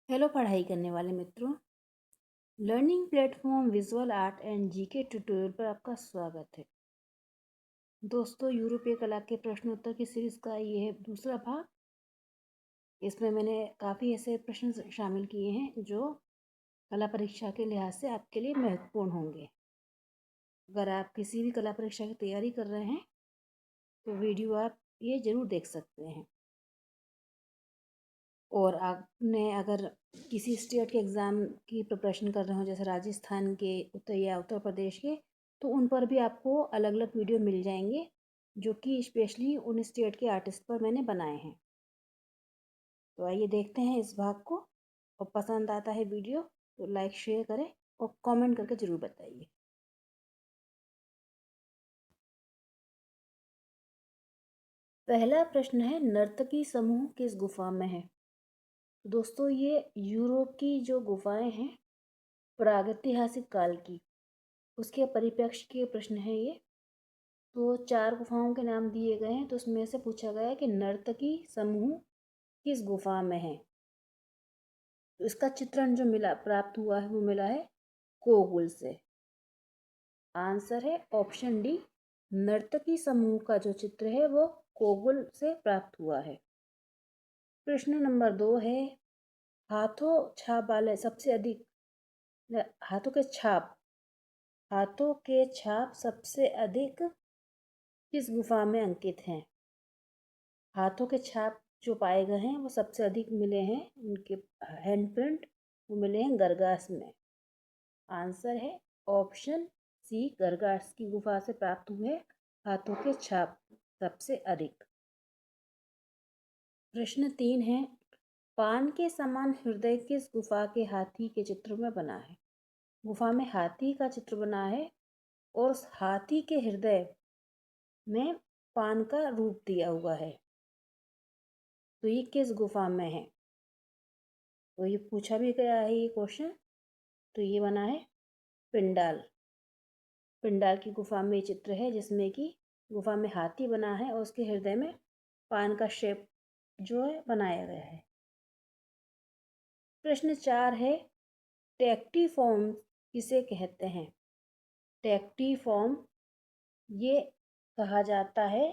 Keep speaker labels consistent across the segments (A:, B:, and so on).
A: Hello पढ़ाई करने वाले मित्रों। Learning platform visual art and GK tutorial पर आपका स्वागत है। दोस्तों, यूरोपीय कला के प्रश्नोत्तर की सीरीज का ये है दूसरा भाग। इसमें मैंने काफ़ी ऐसे प्रश्न शामिल किए हैं जो कला परीक्षा के लिहाज से आपके लिए महत्वपूर्ण होंगे। अगर आप किसी भी कला परीक्षा की तैयारी कर रहे हैं तो वीडियो आप ये ज़रूर देख सकते हैं। और आपने अगर किसी स्टेट के एग्ज़ाम की प्रिपरेशन कर रहे हो, जैसे राजस्थान के उत्तर प्रदेश के, तो उन पर भी आपको अलग अलग वीडियो मिल जाएंगे जो कि स्पेशली उन स्टेट के आर्टिस्ट पर मैंने बनाए हैं। तो आइए देखते हैं इस भाग को, और पसंद आता है वीडियो तो लाइक शेयर करें और कमेंट करके ज़रूर बताइए। पहला प्रश्न है, नर्तकी समूह किस गुफा में है? दोस्तों, ये यूरोप की जो गुफाएं हैं प्रागैतिहासिक काल की, उसके परिप्रेक्ष्य के प्रश्न है ये। तो 4 गुफाओं के नाम दिए गए हैं, तो उसमें से पूछा गया है कि नर्तकी समूह किस गुफा में है। तो इसका चित्रण जो प्राप्त हुआ है वो मिला है कोगुल से। आंसर है ऑप्शन डी, नर्तकी समूह का जो चित्र है वो कोगुल से प्राप्त हुआ है। प्रश्न नंबर 2 है, हाथों छाप वाले सबसे अधिक हाथों के छाप हाथों के छाप सबसे अधिक किस गुफा में अंकित हैं? हाथों के छाप जो पाए गए हैं वो सबसे अधिक मिले हैं, उनके हैंड प्रिंट वो मिले हैं गरगास में। आंसर है ऑप्शन सी, गरगास की गुफा से प्राप्त हुए हाथों के छाप सबसे अधिक। प्रश्न 3 है, पान के समान हृदय किस गुफा के हाथी के चित्र में बना है? गुफा में हाथी का चित्र बना है और उस हाथी के हृदय में पान का रूप दिया हुआ है। तो ये किस गुफा में है? तो ये पूछा भी गया है ये क्वेश्चन। तो ये बना है पिंडाल। पिंडाल की गुफा में चित्र है जिसमें कि गुफा में हाथी बना है और उसके हृदय में पान का शेप जो है बनाया गया है। प्रश्न 4 है, टेक्टिफॉर्म किसे कहते हैं? टेक्टिफॉर्म ये कहा जाता है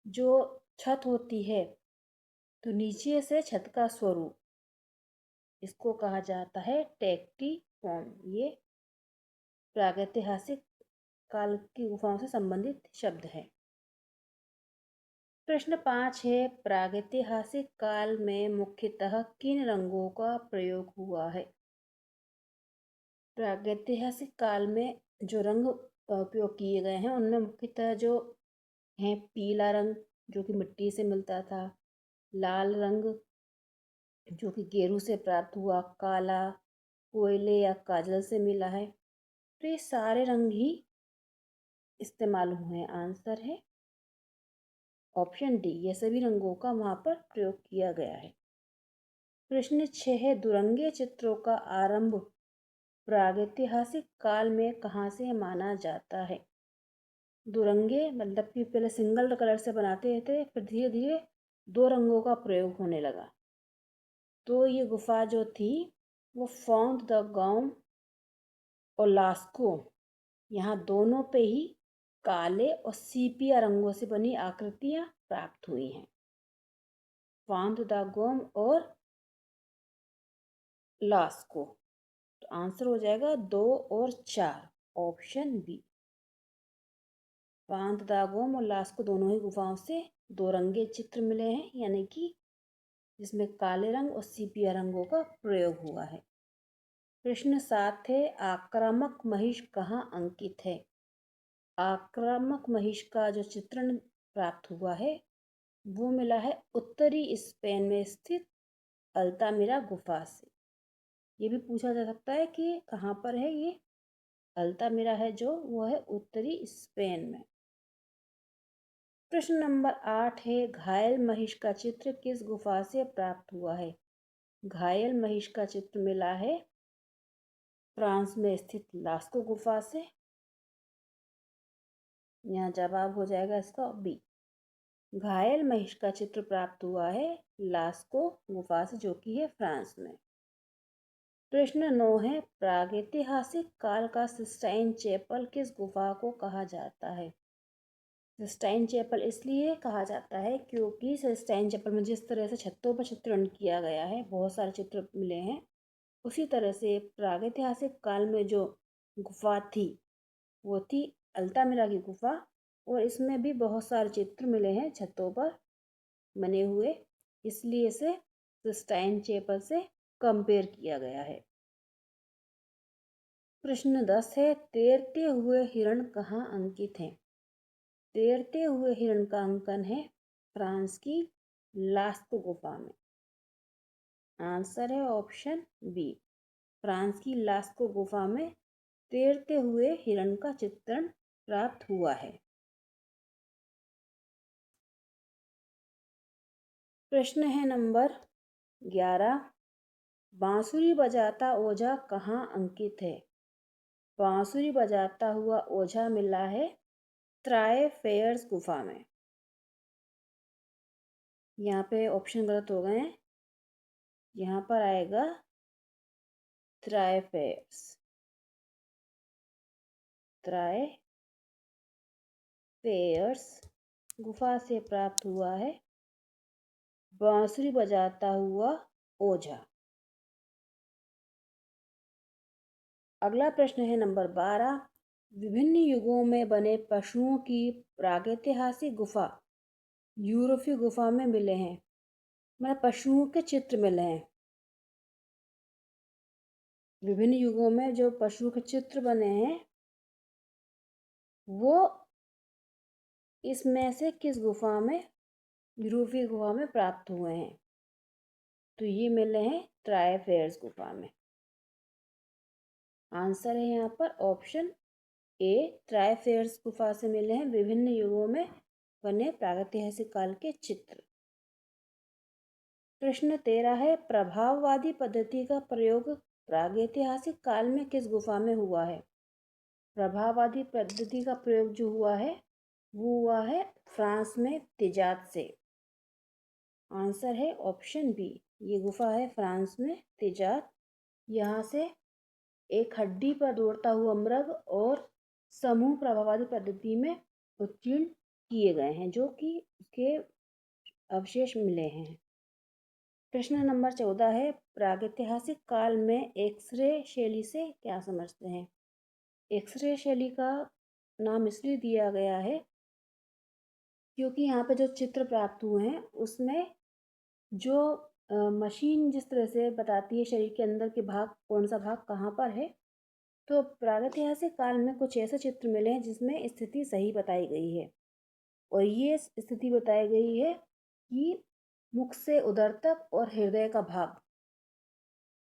A: जो छत होती है तो नीचे से छत का स्वरूप, इसको कहा जाता है टेक्टिफॉर्म। ये प्रागैतिहासिक काल की गुफाओं से संबंधित शब्द है। प्रश्न 5 है, प्रागैतिहासिक काल में मुख्यतः किन रंगों का प्रयोग हुआ है? प्रागैतिहासिक काल में जो रंग उपयोग किए गए हैं उनमें मुख्यतः जो है पीला रंग जो कि मिट्टी से मिलता था, लाल रंग जो कि गेरू से प्राप्त हुआ, काला कोयले या काजल से मिला है। तो ये सारे रंग ही इस्तेमाल हुए हैं। आंसर है ऑप्शन डी, ये सभी रंगों का वहाँ पर प्रयोग किया गया है। प्रश्न 6 है, दुरंगे चित्रों का आरंभ प्रागैतिहासिक काल में कहाँ से माना जाता है? दुरंगे मतलब कि पहले सिंगल कलर से बनाते थे, फिर धीरे धीरे 2 रंगों का प्रयोग होने लगा। तो ये गुफा जो थी वो फॉन्ट द गॉम और लास्को, यहाँ दोनों पे ही काले और सीपिया रंगों से बनी आकृतियां प्राप्त हुई हैं। फॉन्ट द गॉम और लास्को। तो आंसर हो जाएगा 2 और 4, ऑप्शन बी। फॉन्ट द गॉम और लास्को दोनों ही गुफाओं से 2 रंगे चित्र मिले हैं, यानी कि जिसमें काले रंग और सीपिया रंगों का प्रयोग हुआ है। प्रश्न 7 है, आक्रामक महिष कहाँ अंकित है? आक्रामक महिष का जो चित्रण प्राप्त हुआ है वो मिला है उत्तरी स्पेन में स्थित अल्तामिरा गुफा से। ये भी पूछा जा सकता है कि कहाँ पर है ये अल्तामिरा है जो वो है उत्तरी स्पेन में। प्रश्न नंबर 8 है, घायल महिष का चित्र किस गुफा से प्राप्त हुआ है? घायल महिष का चित्र मिला है फ्रांस में स्थित लास्को गुफा से। यहाँ जवाब हो जाएगा इसका बी। घायल महिष का चित्र प्राप्त हुआ है लास्को गुफा से, जो कि है फ्रांस में। प्रश्न 9 है, प्रागैतिहासिक काल का सिस्टाइन चैपल किस गुफा को कहा जाता है? सिस्टाइन चैपल इसलिए कहा जाता है क्योंकि सिस्टाइन चैपल में जिस तरह से छतों पर चित्रण किया गया है, बहुत सारे चित्र मिले हैं, उसी तरह से प्रागैतिहासिक काल में जो गुफा थी वो थी अल्तामिरा की गुफा, और इसमें भी बहुत सारे चित्र मिले हैं छतों पर बने हुए, इसलिए इसे सिस्टाइन चैपल से कंपेयर किया गया है। प्रश्न 10 है, तैरते हुए हिरण कहाँ अंकित हैं? तैरते हुए हिरण का अंकन है फ्रांस की लास्को गुफा में। आंसर है ऑप्शन बी, फ्रांस की लास्को गुफा में तैरते हुए हिरण का चित्रण प्राप्त हुआ है। प्रश्न है नंबर 11, बांसुरी बजाता ओझा कहाँ अंकित है? बांसुरी बजाता हुआ ओझा मिला है त्राय फेयर्स गुफा में। यहाँ पे ऑप्शन गलत हो गए हैं, यहाँ पर आएगा त्राय फेयर्स। त्राय फेयर्स गुफा से प्राप्त हुआ है बांसुरी बजाता हुआ ओझा। अगला प्रश्न है नंबर 12, विभिन्न युगों में बने पशुओं की प्रागैतिहासिक गुफा यूरोपीय गुफा में मिले हैं, मतलब पशुओं के चित्र मिले हैं। विभिन्न युगों में जो पशु के चित्र बने हैं वो इसमें से किस गुफा में, यूरोपीय गुफा में प्राप्त हुए हैं? तो ये मिले हैं त्राय फेयर्स गुफा में। आंसर है यहाँ पर ऑप्शन ए, त्राय फेयर्स गुफा से मिले हैं विभिन्न युगों में बने प्रागैतिहासिक काल के चित्र। प्रश्न 13 है, प्रभाववादी पद्धति का प्रयोग प्रागैतिहासिक काल में किस गुफा में हुआ है? प्रभाववादी पद्धति का प्रयोग जो हुआ है वो हुआ है फ्रांस में तिजात से। आंसर है ऑप्शन बी, ये गुफा है फ्रांस में तिजात। यहाँ से एक हड्डी पर दौड़ता हुआ मृग और समूह प्रभाववादी पद्धति में उत्कीर्ण किए गए हैं, जो कि उसके अवशेष मिले हैं। प्रश्न नंबर 14 है, प्रागैतिहासिक काल में एक्सरे शैली से क्या समझते हैं? एक्सरे शैली का नाम इसलिए दिया गया है क्योंकि यहाँ पे जो चित्र प्राप्त हुए हैं उसमें जो मशीन जिस तरह से बताती है शरीर के अंदर के भाग, कौन सा भाग कहाँ पर है, तो प्रागैतिहासिक काल में कुछ ऐसे चित्र मिले हैं जिसमें स्थिति सही बताई गई है, और ये स्थिति बताई गई है कि मुख से उदर तक और हृदय का भाग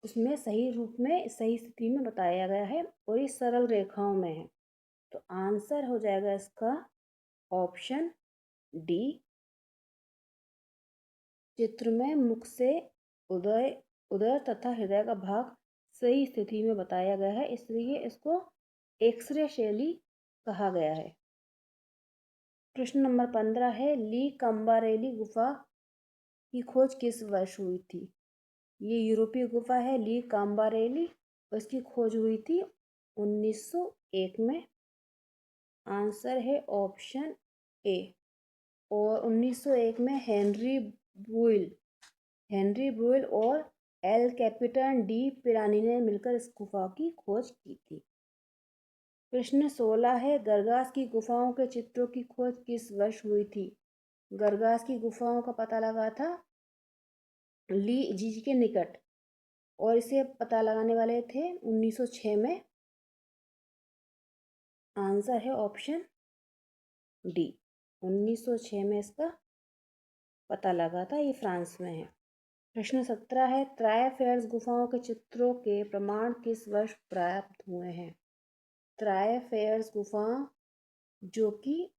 A: उसमें सही रूप में सही स्थिति में बताया गया है, और ये सरल रेखाओं में है। तो आंसर हो जाएगा इसका ऑप्शन डी, चित्र में मुख से उदय उदर तथा हृदय का भाग सही स्थिति में बताया गया है, इसलिए इसको एक्सरे शैली कहा गया है। प्रश्न नंबर 15 है, ली कंबारेली गुफा की खोज किस वर्ष हुई थी? ये यूरोपीय गुफा है ली काम्बारेली, उसकी खोज हुई थी 1901 में। आंसर है ऑप्शन ए, और 1901 में हेनरी ब्रुइल और एल कैपिटन डी पिरानी ने मिलकर इस गुफा की खोज की थी। प्रश्न 16 है, गरगास की गुफाओं के चित्रों की खोज किस वर्ष हुई थी? गरगास की गुफाओं का पता लगा था ली जी के निकट, और इसे पता लगाने वाले थे 1906 में। आंसर है ऑप्शन डी, 1906 में इसका पता लगा था, ये फ्रांस में है। प्रश्न 17 है, त्राय फेयर्स गुफाओं के चित्रों के प्रमाण किस वर्ष प्राप्त हुए हैं? त्राय फेयर्स गुफा जो कि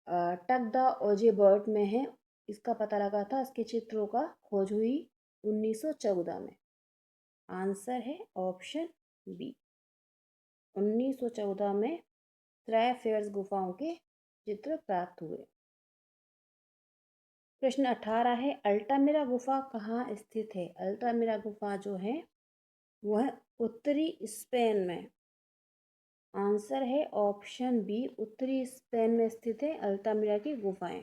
A: टक द ओजेबर्ट में है, इसका पता लगा था, इसके चित्रों का खोज हुई 1914 में। आंसर है ऑप्शन बी, 1914 में त्राय फेयर्स गुफाओं के चित्र प्राप्त हुए। प्रश्न 18 है, अल्टामिरा गुफा कहाँ स्थित है? अल्टामिरा गुफा जो है वह उत्तरी स्पेन में। आंसर है ऑप्शन बी, उत्तरी स्पेन में स्थित है अल्टामिरा की गुफाएं।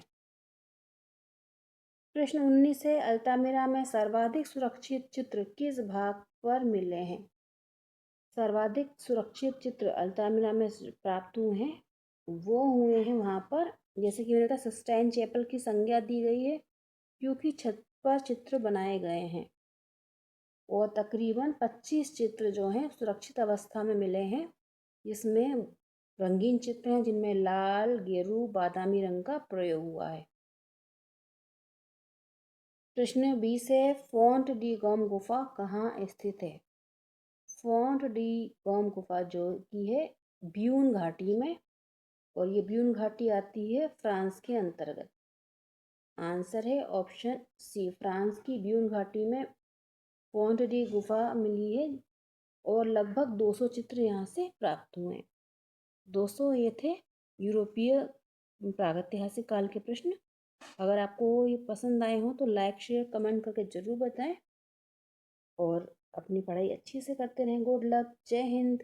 A: प्रश्न 19 है, अल्टामिरा में सर्वाधिक सुरक्षित चित्र किस भाग पर मिले हैं? सर्वाधिक सुरक्षित चित्र अल्टामिरा में प्राप्त हुए हैं, वो हुए हैं वहाँ पर, जैसे कि मैंने कहा, सिस्टाइन चैपल की संज्ञा दी गई है क्योंकि छत पर चित्र बनाए गए हैं। और तकरीबन 25 चित्र जो हैं सुरक्षित अवस्था में मिले हैं, जिसमें रंगीन चित्र हैं जिनमें लाल, गेरू, बादामी रंग का प्रयोग हुआ है। प्रश्न 20 है, फोंट डी गॉम गुफा कहाँ स्थित है? फोंट डी गॉम गुफा जो की है ब्यून घाटी में, और ये ब्यून घाटी आती है फ्रांस के अंतर्गत। आंसर है ऑप्शन सी, फ्रांस की ब्यून घाटी में फोंट डी गुफा मिली है और लगभग 200 चित्र यहाँ से प्राप्त हुए हैं। दोस्तों, ये थे यूरोपीय प्रागैतिहासिक काल के प्रश्न। अगर आपको ये पसंद आए हों तो लाइक, शेयर, कमेंट करके ज़रूर बताएं और अपनी पढ़ाई अच्छी से करते रहें। गुड लक, जय हिंद।